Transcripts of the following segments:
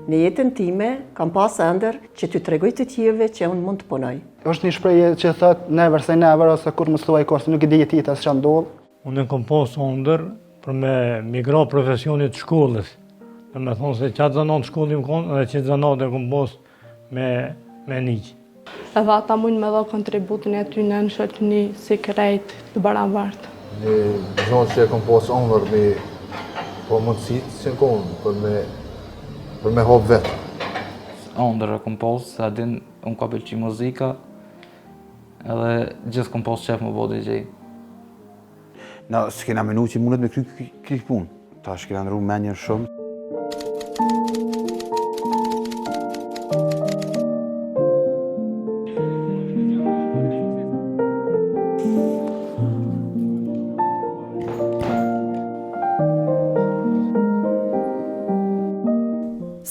Në jetën time kam pas ëndër që t'ju tregoj të tjerëve që unë mund të punoj. Është një shprehje që thot never say never ose kur mos thuaj kurrë, nuk e di jetita s'ka ndodh. Unë kam pas ëndër për me migro profesionit shkollës. Dhe me thonë se qatë zanat shkollim konë dhe që zanat e kom pas me niqë. Edhe ata mund me dha kontributin e tyne në shoqëni si krejt të barabartë. Një gjonë që e kom pas ëndër me po mundësit që në konë për me hop vetë. Ëndër e kom pas, se adin unë ka pëlqy muzika edhe gjithë kom pas qef më bo DJ. Na s'kena menu që mundet me kry punë. Ta s'kena ndru menjen shumë.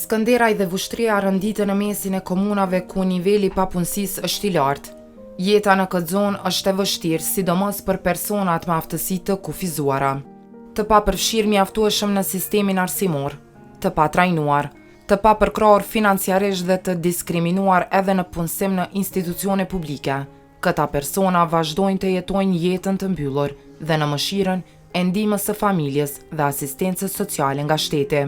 Skënderaj dhe vushtria rënditën në mesin e komunave ku niveli papunësisë është i lartë. Jeta në këtë zonë është e vështirë, sidomos për personat me aftësi të kufizuara. Të papërfshirë mjaftueshëm në sistemin arsimor, të patrajnuar, të papërkrahur financiarisht dhe të diskriminuar edhe në punësim në institucione publike. Këta persona vazhdojnë të jetojnë jetën të mbyllur dhe në mëshirën e ndihmës së familjes dhe asistencës sociale nga shteti.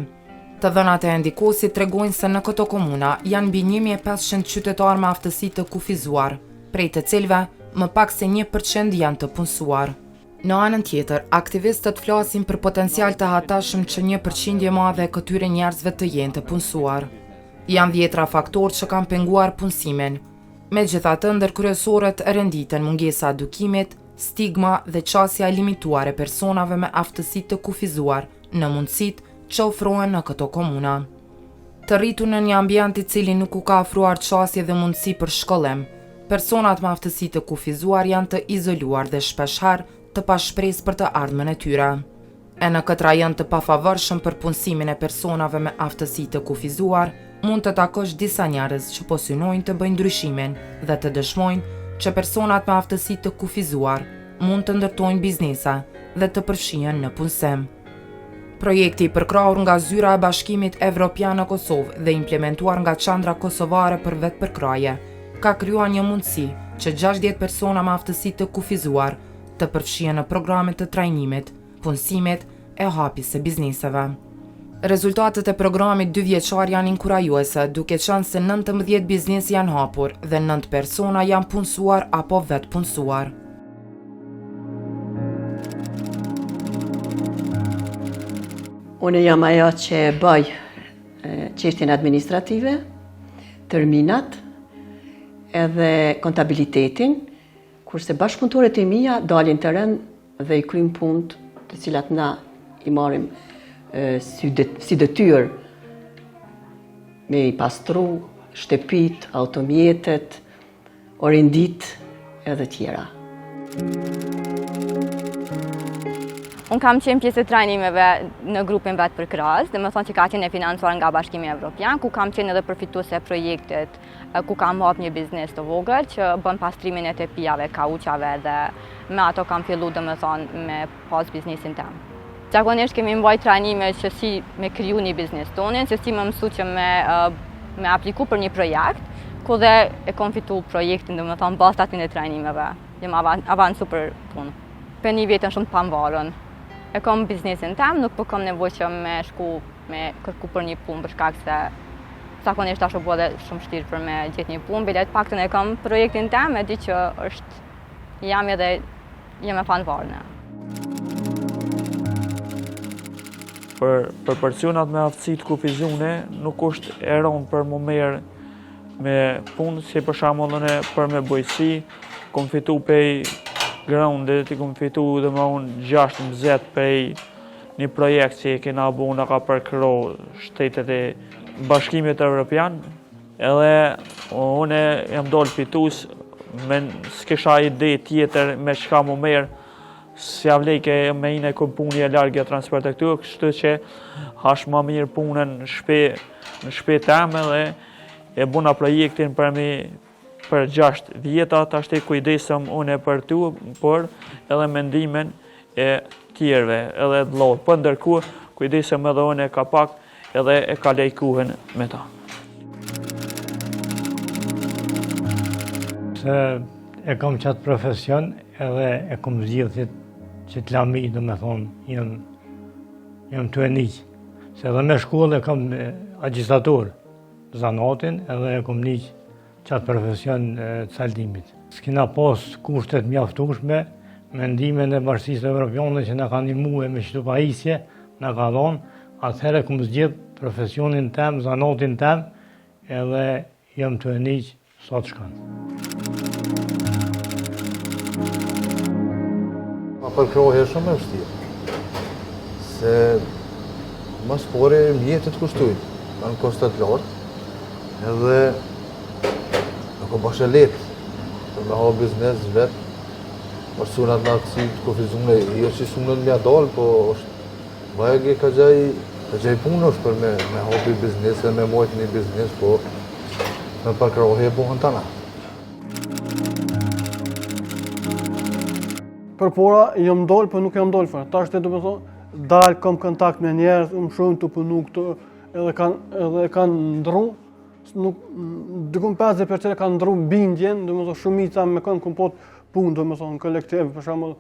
Të dhënat e Ndikosit tregojnë se në këto komuna janë mbi 1500 qytetarë me aftësi të kufizuar, prej të cilëve më pak se 1% janë të punësuar. Në anën tjetër, aktivistët flasin për potencial të hatashëm që 1% e madhe e këtyre njerëzve të jenë të punësuar. Janë 10 faktorë që kanë penguar punësimin. Megjithatë, ndër kryesorët renditen mungesa e edukimit, stigma dhe qasja e limituar e personave me aftësi të kufizuar në mundësitë që ofrohen në këto komuna. Të rritur në një ambient i cili nuk u ka ofruar qasje dhe mundësi për shkollim, personat me aftësi të kufizuar janë të izoluar dhe shpeshherë të pashpresë për të ardhmen e tyre. E në këtë rajon të pafavorshëm për punësimin e personave me aftësi të kufizuar, mund të takosh disa njerëz që po synojnë të bëjnë ndryshimin dhe të dëshmojnë që personat me aftësi të kufizuar mund të ndërtojnë biznese dhe të përfshihen në punësim. Projekti i përkrahur nga Zyra e Bashkimit Evropian në Kosovë dhe implementuar nga Qendra Kosovare për vetëpërkraje, ka krijuar një mundësi që 60 persona me aftësi të kufizuar të përfshihen në programe të trajnimit, punësimit e hapjes së bizneseve. Rezultatet e programit 2 vjeçar janë inkurajuese, duke qenë se 19 biznes janë hapur dhe 9 persona janë punësuar apo vetë punësuar. Unë jam ajo që bëj çështjen administrative, terminat, edhe kontabilitetin, kurse bashkëpunëtorët e mia dalin të rënë dhe i kryjnë punët të cilat na i marrim si detyrë me i pastru shtëpit, automjetet, orindit edhe tjera. Unë kam qenë pjesë të trajnimeve në grupin vetë për krahas, dhe më thonë që ka qenë e financuar nga Bashkimi Evropian, ku kam qenë edhe përfituese e projektit, ku kam hap një biznes të vogël që bën pastrimin e tepijave, kauçave dhe me ato kam fillu dhe më thonë me pas biznesin tem. Zakonisht kemi mbajtur trajnime që si me kriju një biznes tonin, se si më mësu që me apliku për një projekt, ku dhe e kom fitu projektin dhe më thonë bazë atin e trajnimeve, jem avancu për punë. Për një vjetën shumë të pamvarën. E kom biznesin tem, nuk po kam nevojë që me shku me kërku për një punë për shkak se zakonisht tash u bë shumë vështirë për me gjetë një punë, bile të paktën e kam projektin tem, e di që jam e fanvarëne. Për personat me aftësi të kufizuar nuk është e rëndë për më merr me punë, si për shembull për me bujqësi, kom fitu pej groundit, i kom fitu dhe më unë 16 prej një projekt që i kena bu në ka përkro shtetet e Bashkimit Evropian, edhe unë jam dollë fitus, s'kisha ide tjetër me çka më merë, s'javlejke me ine këm puni e largja transport e këtu, kështu që hash ma mirë punën në shpe teme dhe e buna projektin për 6 vjeta, ta shte kujdesëm une për tu, por edhe mendimin e tjerve edhe vëllait. Po ndërkohë, kujdesem edhe unë ka pak edhe e ka lejkuhen me ta. Se e kam qatë profesion edhe e kam zgjidhjet që të lami, do me thonë, jam të e niqë. Se edhe me shkollë e kam agjistator zanatin edhe e kam niqë qatë profesion të saldimit. S'kina pas kushtet mjaftueshme, mendimin e Bashkisë Evropiane që na ka ndihmuar me çdo pajisje, na ka dhënë, atëherë kam zgjedh profesionin tem, zanatin tem, edhe jam të e niq sot shkan. Ma përkrohe shumë e vështirë, se mas pore mjetët kushtujnë, kanë kostet lartë, edhe nuk o bashkë letë, për me ha biznes vetë, personat në atësi të kufizune, jo që sunën mja dalë, po është vajge ka gjaj punë është për me hapi biznes dhe me mojtë një biznes, po me përkrohe e buhën tana. Për pora, jam dollë, për nuk jam dollë fare. Ta është do me thonë, dalë, kam kontakt me njerës, shumë të punu këtu, edhe kanë ndru, dykun 50% kanë ndru bindjen, do me thonë, shumica me kanë kompot punë, do me thonë, kolektiv, për shembull,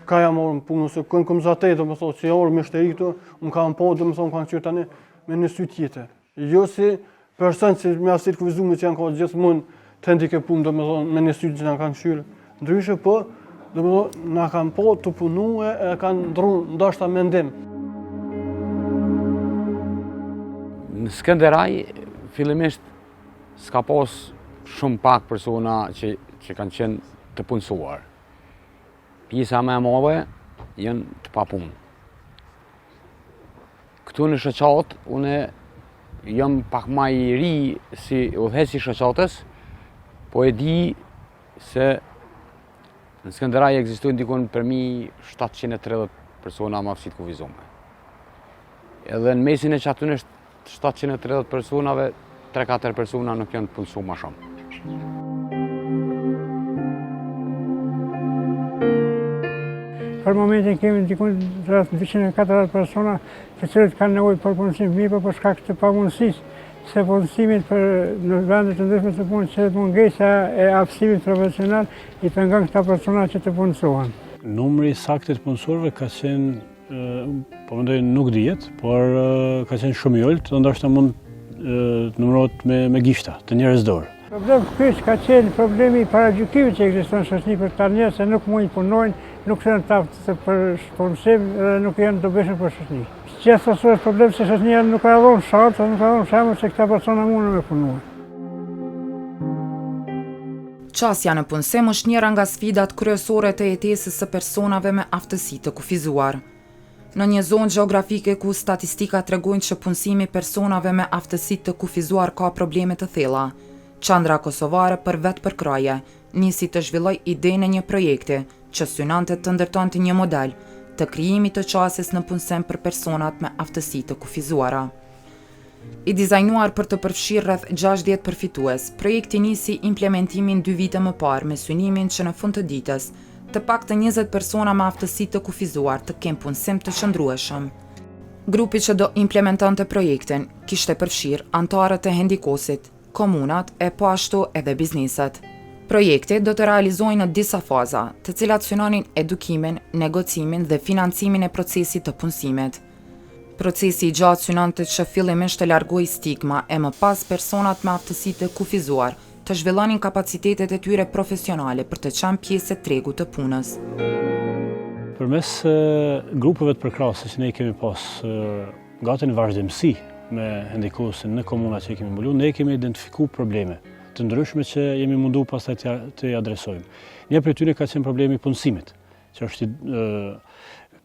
ka jam orë në punë, ose kënë këmë zatej, do me thonë, që orë me shteri këtu, më kanë po, do me thonë, kanë qërë tani me një sy tjetër. Jo si person që me asit kuvizume që janë ka gjithmonë të ndike punë, do me thonë, me një sy që janë kanë qyrë. Ndryshe, po, do me thonë, na kanë po të punu e kanë ndru ndoshta mendim. Në Skënderaj, fillimisht s'ka pas shumë pak persona që kanë qenë të punësuar. Pjesa më e madhe janë të papunë. Këtu në shoqat, unë jam pak më i ri si udhëheqës i shoqatës, po e di se në Skënderaj ekzistojnë dikon përmi 730 persona me aftësi të kufizuara. Edhe në mesin e çatun është 730 personave, 3-4 persona nuk janë të punësuar më shumë. Për momentin kemi dikun rreth 240 persona të cilët kanë nevojë për punësim mirë për shkak të papunësisë, se punësimit në vendet të ndryshme të punës që mungesa e aftësimit profesional i pengon këta persona që të punësohen. Numri saktë të punësuarve ka qenë, po mendoj nuk dihet, por ka qenë shumë i ulët, ndoshta mund të numërohet me gishta të njerëz dorë. Problem kyç ka qenë problemi i paragjykimit që ekziston në shoqëri për ta njerëz se nuk mund të punojnë, nuk janë të aftë për punësim dhe nuk janë të dobishëm për shoqëri. Gjithashtu është problem se shoqëria nuk ka dhënë shans, nuk ka dhënë shans se këta persona mundën me punuar. Qasja në punësim është njëra nga sfidat kryesore të jetesës së personave me aftësi të kufizuar. Në një zonë gjeografike ku statistika tregojnë që punësimi personave me aftësi të kufizuar ka probleme të thella, Qendra Kosovare për vetë përkraje nisi të zhvilloj idenë e një projekti që synonte të ndërtonte një model të krijimit të qasjes në punësim për personat me aftësi të kufizuara. I dizajnuar për të përfshirë rreth 60 përfitues, projekti nisi implementimin 2 vite më parë me synimin që në fund të ditës të paktën 20 persona me aftësi të kufizuar të kenë punësim të qëndrueshëm. Grupi që do implementonte projektin kishte përfshirë anëtarët e hendikosit, komunat e po ashtu edhe bizneset. Projekti do të realizojnë në disa faza, të cilat synonin edukimin, negocimin dhe financimin e procesit të punësimit. Procesi i gjatë synonte që fillimisht të largojë stigma e më pas personat me aftësi të kufizuar të zhvillonin kapacitetet e tyre profesionale për të qenë pjesë e tregut të punës. Përmes grupeve të përkrahëse që ne kemi pas gati në vazhdimsi me hendikosin në komuna që kemi mbuluar, ne kemi identifikuar probleme të ndryshme që jemi mundu pastaj të i adresojmë. Një prej tyre ka qenë problemi i punësimit, që është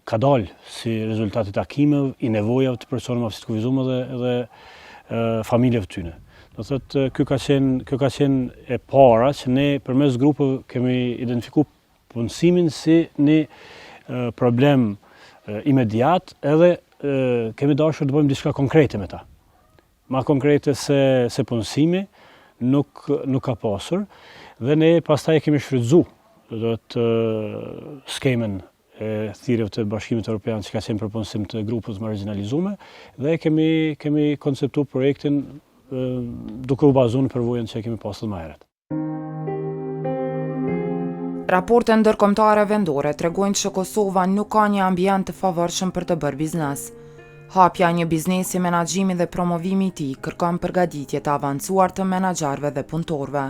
ka dalë si rezultat i takimeve, i nevojave të personave me aftësi të kufizuar dhe familjeve të tyre. Do thotë kjo ka qenë e para që ne përmes grupeve kemi identifikuar punësimin si një problem imediat edhe kemi dashur të bëjmë diçka konkrete me ta. Ma konkrete se punësimi nuk ka pasur dhe ne pastaj kemi shfrytzuar skemën e thirrjeve të Bashkimit Evropian që ka qenë përpunësim të grupeve marginalizuar dhe kemi konceptuar projektin duke u bazuar në përvojën që kemi pasur më herët. Raporte ndërkombëtare vendore tregojnë që Kosova nuk ka një ambient të favorshëm për të bërë biznes. Hapja e një biznesi, menaxhimi dhe promovimi i tij kërkon përgatitje të avancuar të menaxharëve dhe punëtorëve.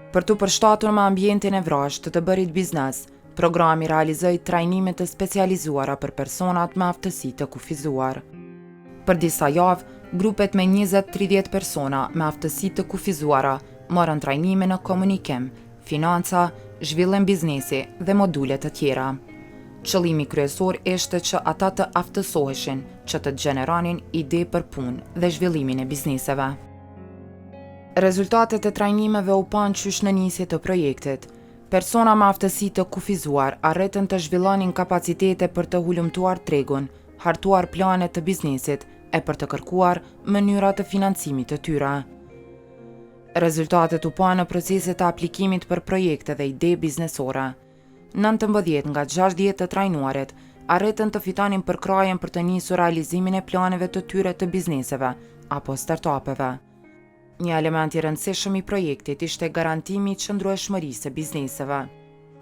Për të përshtatur me ambientin e vrasht të bërit biznes, programi realizoi trajnime të specializuara për personat me aftësi të kufizuar. Për disa javë, grupet me 20-30 persona me aftësi të kufizuara morën trajnime në komunikim, financa, zhvillim biznesi dhe module të tjera. Qëllimi kryesor ishte që ata të aftësoheshin që të gjeneronin ide për punë dhe zhvillimin e bizneseve. Rezultatet e trajnimeve u pan qysh në nisje të projektit. Persona me aftësi të kufizuar arritën të zhvillonin kapacitete për të hulumtuar tregun, hartuar plane të biznesit e për të kërkuar mënyra të financimit të tyre. Rezultatet u pa në proceset të aplikimit për projekte dhe ide biznesore. 19 nga 60 të trajnuarit arritën të fitonin përkrajen për të nisur realizimin e planeve të tyre të bizneseve apo startupeve. Një element i rëndësishëm i projektit ishte garantimi i qëndrueshmërisë së bizneseve.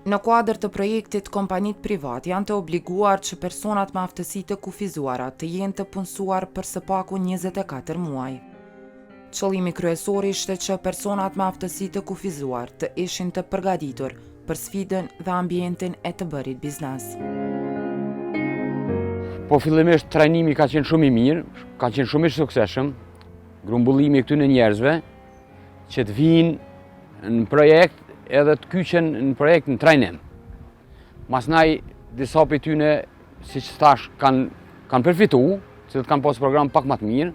Në kuadër të projektit, kompanitë private janë të obliguar që personat me aftësi të kufizuara të jenë të punësuar për së paku 24 muaj. Qëllimi kryesor ishte që personat me aftësi të kufizuar të ishin të përgatitur për sfidën dhe ambientin e të bërit biznes. Po fillimisht trajnimi ka qenë shumë i mirë, ka qenë shumë i suksesshëm, grumbullimi i këtyre njerëzve që të vinë në projekt edhe të kyqen në projekt në trajnim. Masnaj disa prej tyre, siç thash, kanë përfituar, se kanë pas program pak më të mirë,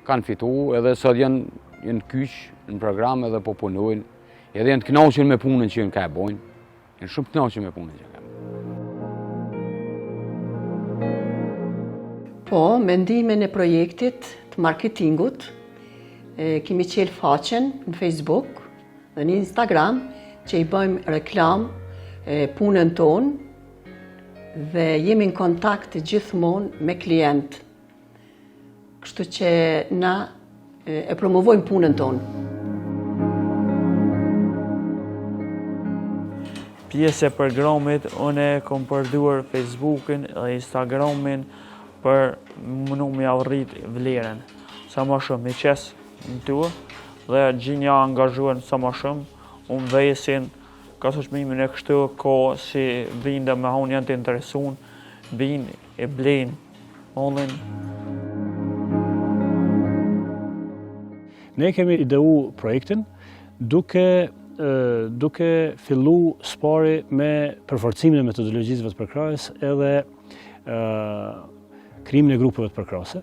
kanë fitu edhe sot janë kyç në program edhe po punojnë, edhe janë të kënaqur me punën që janë ka e bojnë, janë shumë të kënaqur me punën që ka. Po, mendimin e projektit të marketingut, kemi qelë faqen në Facebook dhe në Instagram që i bëjmë reklam punën tonë dhe jemi në kontakt gjithmonë me klientë. Kështu që na e promovojmë punën tonë. Pjesë e programit, unë kom përduar Facebookin dhe Instagramin për mënu me arrit vlerën. Sa më shumë i qesë në tu dhe gjinja angazhuar sa më shumë, unë vesin ka së shmimin e kështu ko si vinë dhe me haun janë të interesun, vinë e blenë, mollin. Ne kemi ideu projektin duke fillu spari me përforcimin e metodologjisë të përkrahjes edhe krijimin e grupeve të përkrahëse,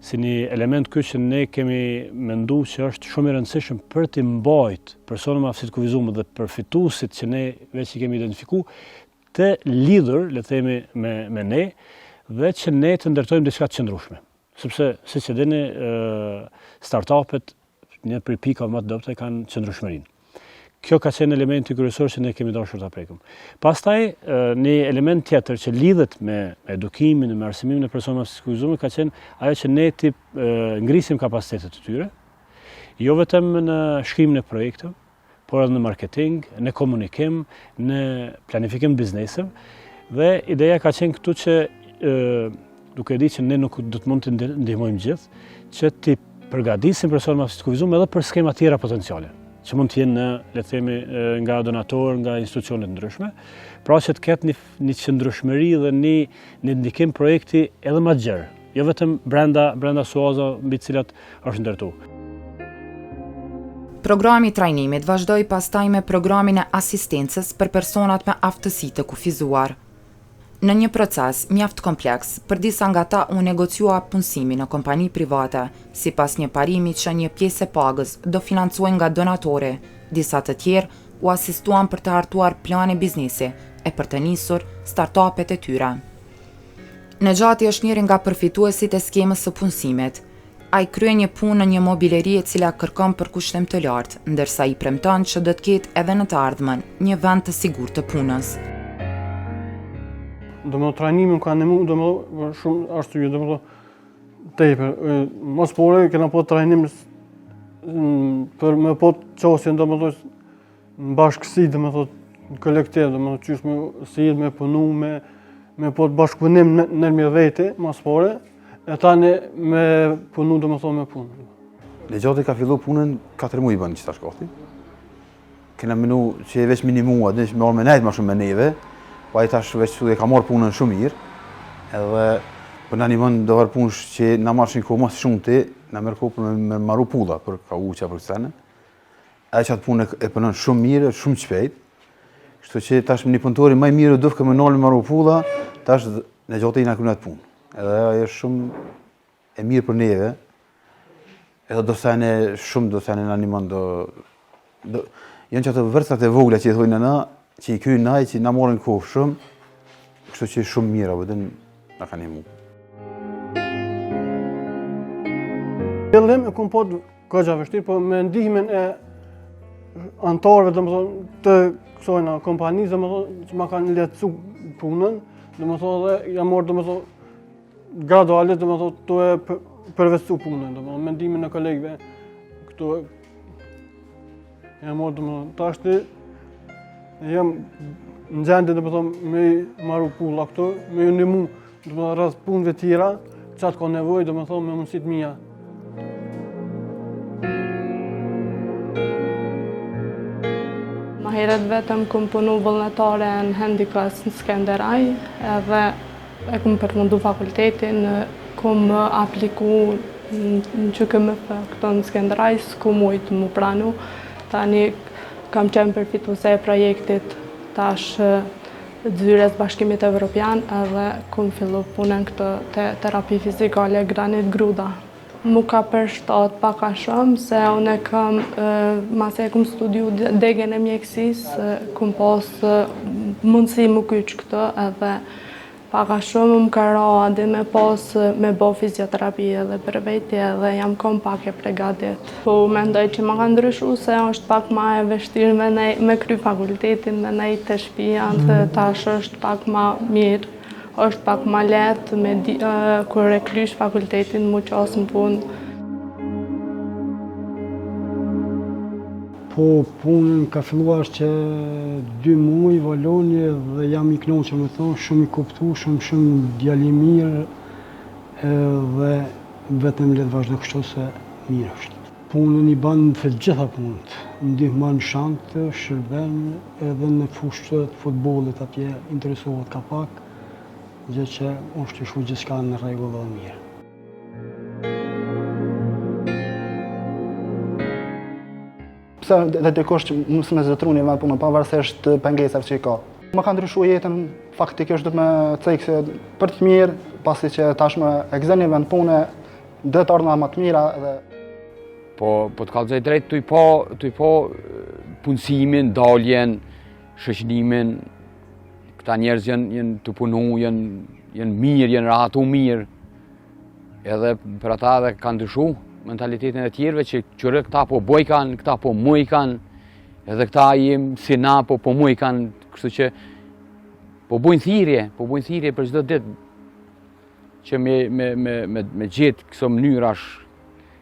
si një element që ne kemi menduar që është shumë i rëndësishëm për të mbajtur personat me aftësi të kufizuar dhe përfituesit që ne veç i kemi identifikuar të lidhur, le të themi, me ne dhe që ne të ndërtojmë diçka të qëndrueshme. Sepse, siç e dini, startupet një prej pikave më të dobta kanë qëndrueshmërinë. Kjo ka qenë elementi kryesor që ne kemi dashur ta prekëm. Pastaj, një element tjetër që lidhet me edukimin, me arsimin e personave të kufizuar ka qenë ajo që ne të ngrisim kapacitetet të tyre, jo vetëm në shkrimin e projekteve, por edhe në marketing, në komunikim, në planifikim bizneseve, dhe ideja ka qenë këtu që duke di që ne nuk do të mund të ndihmojmë gjithë, që të përgatisim personat me aftësi të kufizuar edhe për skema tjera potenciale, që mund të jenë në, le të themi, nga donatorë, nga institucionet ndryshme, pra që të ketë një qëndrueshmëri dhe një ndikim projekti edhe më të gjerë, jo vetëm brenda suaza mbi të cilat është ndërtuar. Programi i trajnimit vazhdoi pastaj me programin e asistencës për personat me aftësi të kufizuar. Në një proces mjaft kompleks, për disa nga ta u negociua punësimi në kompani private, sipas një parimi që një pjesë e pagës do financuar nga donatori, disa të tjerë u asistuan për të hartuar plane biznesi e për të nisur startupet e tyre. Nexhati është njëri nga përfituesit e skemës së punësimit. Ai krye një punë në një mobileri e cila kërkon përkushtim të lartë, ndërsa i premton që do të ketë edhe në të ardhmen një vend të sigurt të punës. trajnimi më kanë ndihmu për shumë arsye, tepër. Më spore kena po trajnim për me po qasje në bashkësi, në kolektiv, qysh me silë, me punu, me po të bashkëpunim nërmjet vete, më spore, e tani me punu me punë. Negjati ka fillu punën 4 muaj bën që ta shkoti. Kena menu që e veç minimua, dhe me orë me nejtë ma shumë me neve, pa i tash veç e ka marrë punën shumë mirë, edhe për në animën do varë punësh që na marrë kohë mas shumë ti, na merë kohë për me marru pulla për ka uqa për kësene. E që atë punë e përnën shumë mirë, shumë qpejt, kështu që tash një punëtori maj mirë dufë këmë nalë me marru pulla, tash Negjati i na krynë atë punë. Edhe ajo është shumë e mirë për neve, edhe do sene shumë do sene në animën janë që atë vërcat e vogla që i thojnë na, që i krynë naj, që na morën kohë shumë, kështu që shumë mirë, vëdën na kanë imu. Fillim e kom po këgja vështirë, po me ndihimin e antarëve të kësojna kompanisë, që ma kanë lehtësu punën, dhe jam morë gradualisht të e përvestu punën, me ndihimin e kolegëve këtu jam morë tashti, jam në gjendje me marru pulla këtu, me ju ndimu rreth punëve tjera, qatë ka nevojë, me mundësit mija. Ma heret vetëm këm punu vullnetare në Hendikas në Skenderaj, edhe e këm përfundu fakultetin, këm apliku në QKMF këto në Skenderaj, s'ku mujtë mu pranu. Tani kam qenë përfituese e projektit tash zyres Bashkimit Evropian, edhe këm fillu punën këtë terapi fizikale Granit Gruda. Mu ka përshtat paka shumë, se unë kam, mas e këm studiu degen e mjekësisë, këm pas mundësi më kyç këtë, edhe paka shumë më ka ra dhe me pas me bo fizioterapi edhe për veti, edhe jam kom pak e pregadit. Po mendoj që ma ka ndryshu se është pak ma e vështirë me kry fakultetin, me nejtë të shtëpia, tash është pak ma mirë. është pak ma lehtë kur e krysh fakultetin mu qasë në punë. Po punën ka filluar që 2 muaj valoni dhe jam i knoqur me thonë, shumë i kuptu, shumë djali mirë dhe vetëm le të vazhdo kështu se mirë është. Punën i banë të gjitha punët, ndihmon shante, shërben edhe në fushët futbollit atje interesohet ka pak. Gjë që është të shu gjithka në rregull dhe mirë. Pse dhe dikush që mësë me zëtru një vend punën pavarësisht pengesave që i ka. Më ka ndryshu jetën faktikisht me cekse për të mirë, pasi që tashmë e gëzën një vend punë dhe të ardhna më të mira. Po të kallëzoj drejt, tu i po punësimin, daljen, shoqërimin. Këta njerëz janë të punu, janë mirë, janë rahatu mirë. Edhe për ata edhe kanë ndryshu mentalitetin e tjerëve që qërë këta po boj kanë, këta po muj kanë, edhe këta jem si na po muj kanë, kështu që po bojnë thirrje për çdo ditë që me gjithë këso mënyrash,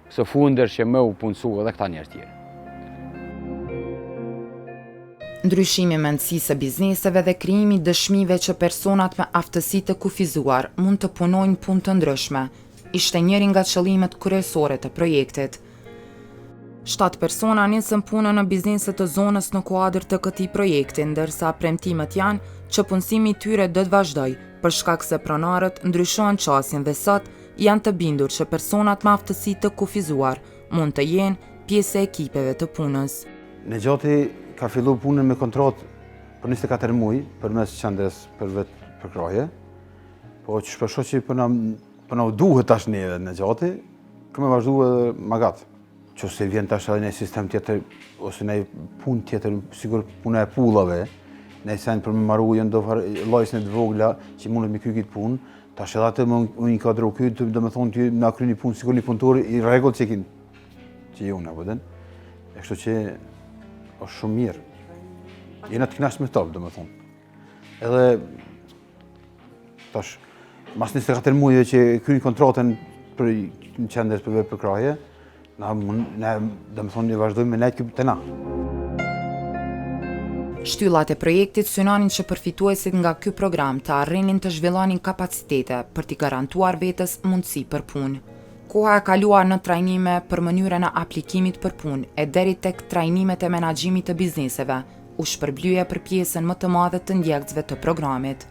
këso funder që me u punësu edhe këta njerëz tjerë. Ndryshimi mendësisë së bizneseve dhe krijimi dëshmive që personat me aftësi të kufizuar mund të punojnë punë të ndryshme, ishte njëri nga qëllimet kryesore të projektit. 7 persona nisën punën në bizneset të zonës në kuadër të këtij projekti, ndërsa premtimet janë që punësimi i tyre do të vazhdojë, për shkak se pronarët ndryshojnë qasjen dhe sot janë të bindur që personat me aftësi të kufizuar mund të jenë pjesë e ekipeve të punës. Negjati ka fillu punën me kontratë për 24 muaj përmes qendrës për vetë përkraje, po që shpesho që për na duhet tash neve Negjati, këmë vazhdu edhe magat. Që se vjen tash edhe një sistem tjetër, ose një punë tjetër, sigur puna e pullave, në sen për me marru jënë do lajsën e të vogla që mundet me kry këtë punë, tash edhe atë më inkadru këtë, do me thonë ty na kry një punë, sigur një punëtori i regull që june, vëden. E kështu që është shumë mirë. Jena të knasht me top, do me thonë. Edhe Tash, mas 24 muajve që kryjnë kontratën për në qendër për veprëkraje, ne domethënë ne vazhdojmë me nejt të na. Shtyllat e projektit synonin që përfituesit nga ky program të arrinin të zhvillonin kapacitete për t'i garantuar vetes mundësi për punë. Koha e kaluar në trajnime për mënyrën e aplikimit për punë e deri tek trajnimet e menaxhimit të bizneseve u shpërblyje për pjesën më të madhe të ndjekësve të programit.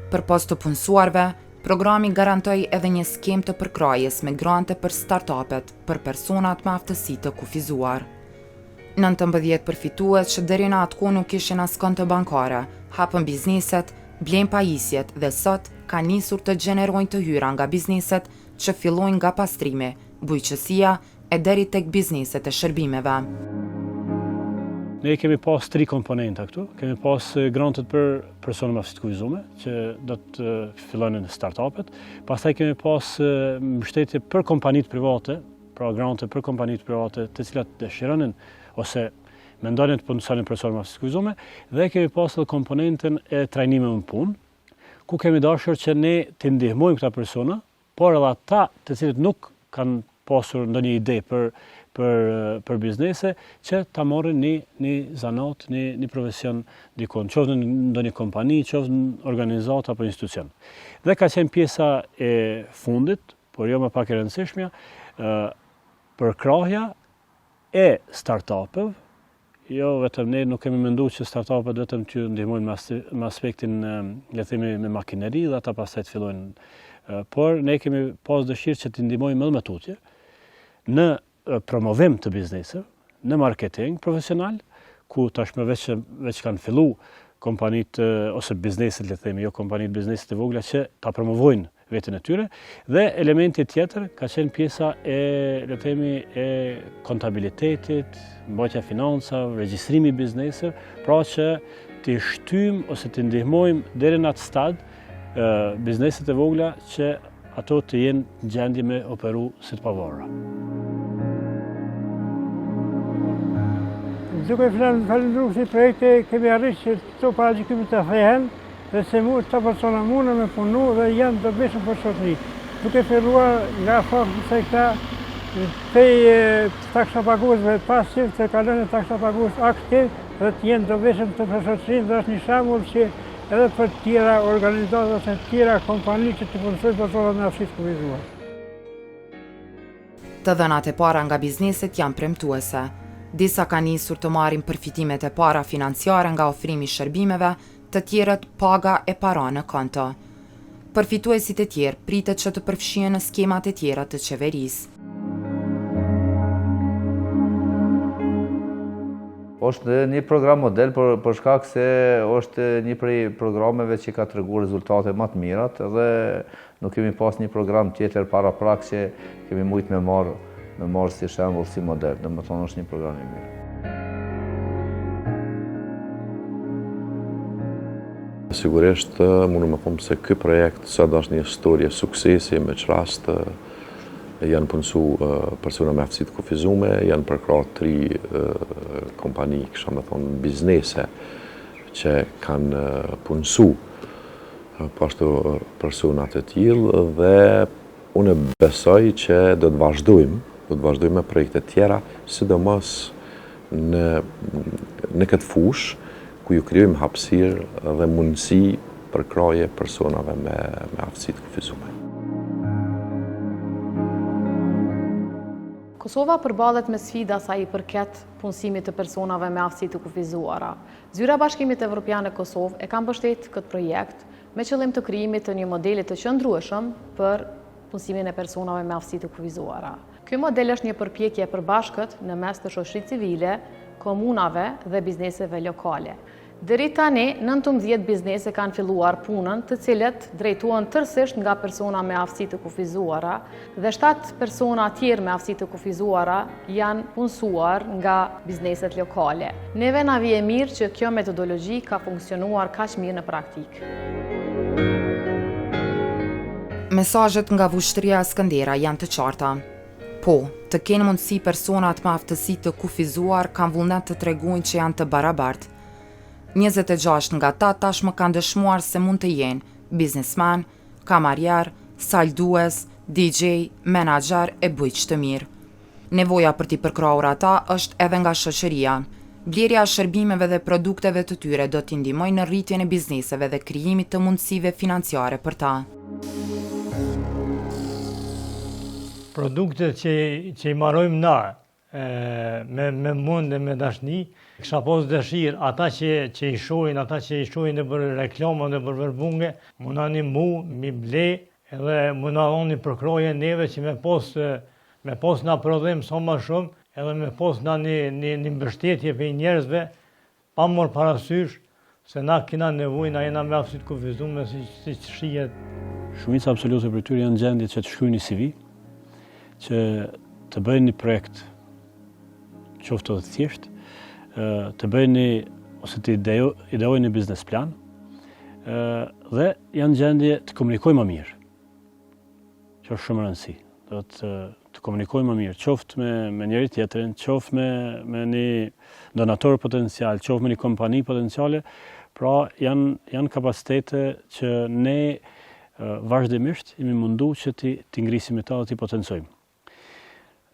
Për post të punësuarve, programi garantoi edhe një skemë të përkrajes me grante për startupet për personat me aftësi të kufizuar. 19 përfitues që deri në atë kohë nuk kishin as konto bankare, hapën bizneset, blejnë pajisjet dhe sot kanë nisur të gjenerojnë të hyra nga bizneset që fillojnë nga pastrimi, bujqësia e deri tek bizneset e shërbimeve. Ne kemi pas 3 komponenta këtu. Kemi pas grantet për persona me aftësi të kufizuar, që do të fillojnë në startupet. Pastaj kemi pas mbështetje për kompanitë private, pra grante për kompanitë private të cilat dëshironin ose mendonin të punësonin persona me aftësi të kufizuar, dhe kemi pas edhe komponentën e trajnimeve në punë, ku kemi dashur që ne të ndihmojmë këta persona, por edhe ata të cilët nuk kanë pasur ndonjë ide për biznese, që ta marrin një zanat, një profesion dikon, qoftë në ndonjë kompani, qoftë në organizatë apo institucion. Dhe ka qenë pjesa e fundit, por jo më pak e rëndësishmja, përkrahja e startupeve. Jo vetëm ne nuk kemi menduar që startupet vetëm që ndihmojnë me aspektin le të themi me makineri dhe ata pastaj të fillojnë, por ne kemi pas dëshirë që të ndihmojmë edhe me tutje në promovim të bizneseve, në marketing profesional, ku tashmë veç kanë fillu kompanitë ose bizneset, le të themi, jo kompanitë bizneset e vogla që ta promovojnë veten e tyre, dhe elementi tjetër ka qenë pjesa e, le të themi, e kontabilitetit, mbajtja financave, regjistrimi i bizneseve, pra që t'i shtym ose t'i ndihmojmë deri në atë stad bizneset e vogla që ato të jenë në gjendje me operu si të pavarura. Duke falendruar këtij projekti, kemi arritur që këto paraqitime të thehen dhe se këta persona mundën me punu dhe janë të dobishëm për shoqërinë. Duke filluar nga fakti se këta pej taksa paguesve pasiv të kalojnë në taksa pagues aktiv dhe të jenë dobishëm të për shoqërinë, dhe është një shembull që edhe për të tjera organizata ose të tjera kompani që të punësojnë persona me aftësi të kufizuar. Të dhënat e para nga bizneset janë premtuese. Disa kanë nisur të marrin përfitimet e para financiare nga ofrimi i shërbimeve, të tjerët paga e para në konto. Përfituesit e tjerë pritet që të përfshihen në skemat e tjera të qeverisë. Është një program model për shkak se është një prej programeve që ka treguar rezultate më të mirat, dhe nuk kemi pas një program tjetër paraprak që kemi mujt me marrë si shembull, si model. Domethënë është një program i mirë. Sigurisht, mundu me them se ky projekt sot është një histori e suksesi, me rast janë punësu persona me aftësi të kufizuar, janë përkrahur 3 kompani, kisha me thonë biznese, që kanë punësu pashtu persona të tillë, dhe unë besoj që do të vazhdojmë me projekte tjera, sidomos në këtë fushë ku ju krijojmë hapësirë dhe mundësi për krahje personave me aftësi të kufizuar. Kosova përballet me sfida sa i përket punësimit të personave me aftësi të kufizuara. Zyra e Bashkimit Evropian e Kosovë e ka mbështetur këtë projekt me qëllim të krijimit të një modeli të qëndrueshëm për punësimin e personave me aftësi të kufizuara. Ky model është një përpjekje e përbashkët në mes të shoqërisë civile, komunave dhe bizneseve lokale. Deri tani, 19 biznese kanë filluar punën, të cilët drejtohen tërësisht nga persona me aftësi të kufizuara, dhe 7 persona tjerë me aftësi të kufizuara janë punësuar nga bizneset lokale. Neve na vije mirë që kjo metodologji ka funksionuar kaq mirë në praktikë. Mesazhet nga Vushtria e Skëndera janë të qarta. Po, të kenë mundësi personat me aftësi të kufizuar kanë vullnet të tregojnë që janë të barabartë. 26 nga ta tashmë kanë dëshmuar se mund të jenë biznesmen, kamarier, saldues, DJ, menaxher e bujq të mirë. Nevoja për t'i përkrahur ata është edhe nga shoqëria. Blerja e shërbimeve dhe produkteve të tyre do t'i ndihmojë në rritjen e bizneseve dhe krijimit të mundësive financiare për ta. Produktet që i marrojmë na me mund dhe me dashni, kisha pas dëshirë ata që i shohin, ata që i shohin në për reklama dhe për verbunge, munani mu, mi ble, edhe munani përkroje neve që me pas na prodhim sa ma shumë, edhe me pas na një mbështetje për njerëzve, pa mor parasysh, se na kina nevojë, na jena me aftësi të kufizuar si që shihet. Shumica absolute për tyre janë gjendje që të shkruajnë një CV, që të bëjnë një projekt qoftë edhe thjesht, të bëjnë ose të ideojnë një biznes plan, dhe janë gjendje të komunikojnë më mirë, që është shumë rëndësi. Do të komunikojnë më mirë, qoftë me njëri tjetrin, qoftë me një donator potencial, qoftë me një kompani potenciale, pra janë kapacitete që ne vazhdimisht jemi mundu që t'i ngrisim ata dhe t'i potencojmë.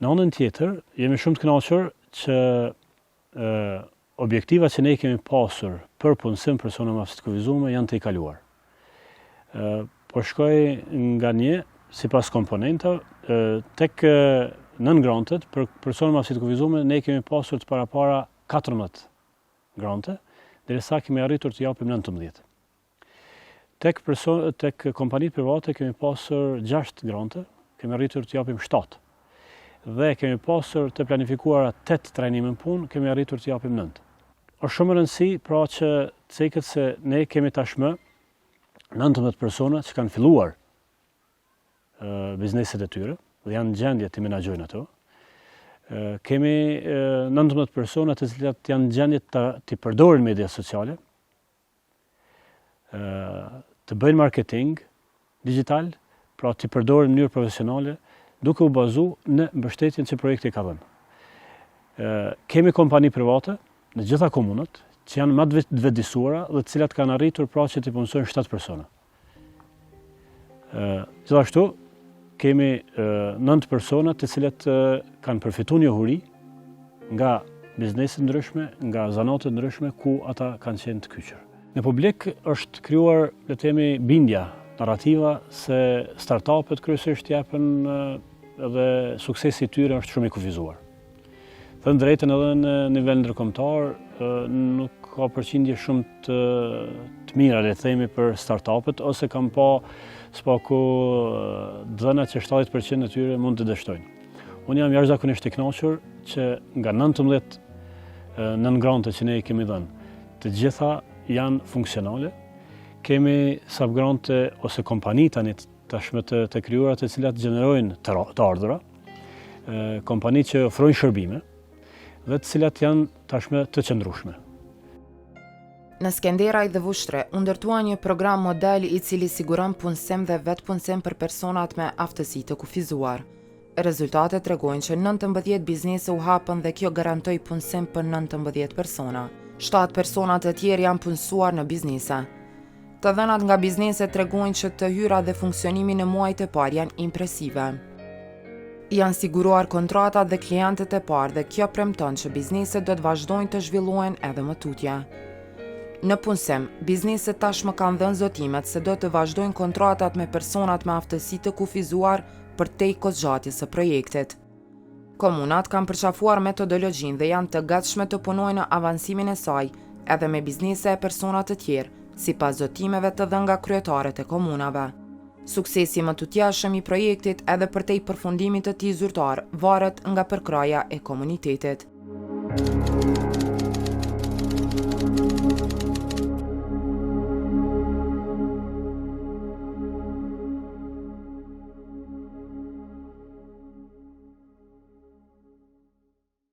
Në anën tjetër, jemi shumë të kënaqur që objektivat që ne kemi pasur për punësim persona me aftësi të kufizuar janë të i kaluar. Po shkoj nga një, sipas komponentave, tek nën grantet për persona me aftësi të kufizuar ne kemi pasur të parapara 14 grante, derisa kemi arritur të japim 19. Tek kompanitë private kemi pasur 6 grante, kemi arritur të japim 7. Dhe kemi pasur të planifikuara 8 trajnime në punë, kemi arritur të japim 9. Është shumë rëndësi pra që të ceket se ne kemi tashmë 19 persona që kanë filluar bizneset e tyre dhe janë gjendje të menaxhojnë ato. Kemi 19 persona të cilat janë gjendje të përdorin media sociale, të bëjnë marketing digital, pra të përdorin në mënyrë profesionale, duke u bazu në mbështetjen që projekti ka dhënë. Kemi kompani private në gjitha komunat që janë më të vetëdijsuara dhe të cilat kanë arritur pra që të punësojnë 7 persona. Gjithashtu kemi 9 persona të cilat kanë përfituar njohuri nga bizneset ndryshme, nga zanate ndryshme ku ata kanë qenë të kyçur. Në publik është krijuar, le të themi, bindja, narrativa se startupet kryesisht japën edhe suksesi i tyre është shumë i kufizuar. Thënë drejtën edhe në nivel ndërkombëtar nuk ka përqindje shumë të mira, le të themi, për startupet, ose kam pa spaku dhëna që 70% e tyre mund të dështojnë. Unë jam jashtëzakonisht i kënaqur që nga 19 grante që ne i kemi dhënë, të gjitha janë funksionale. Kemi subgrante ose kompani tani tashmë të krijuara të cilat gjenerojnë të ardhura, kompani që ofrojnë shërbime dhe të cilat janë tashmë të qëndrueshme. Në Skenderaj dhe Vushtre u ndërtua një program model i cili siguron punësim dhe vetë punësim për personat me aftësi të kufizuar. Rezultatet tregojnë që 19 biznese u hapën dhe kjo garantoi punësim për 19 persona. 7 persona të tjerë janë punësuar në biznese. Të dhënat nga bizneset tregojnë që të hyra dhe funksionimi në muajt e parë janë impresive. Janë siguruar kontratat dhe klientët e parë dhe kjo premton që bizneset do të vazhdojnë të zhvillohen edhe më tutje. Në punësim, bizneset tashmë kanë dhënë zotimet se do të vazhdojnë kontratat me personat me aftësi të kufizuar për te kohëzgjatjes së projektit. Komunat kanë përqafuar metodologjinë dhe janë të gatshme të punojnë në avansimin e saj, edhe me biznese e persona të tjerë, sipas zotimeve të dhënë nga kryetarët e komunave. Suksesi më të tjashëm i projektit edhe për te përfundimit të tij zyrtar varet nga përkraja e komunitetit.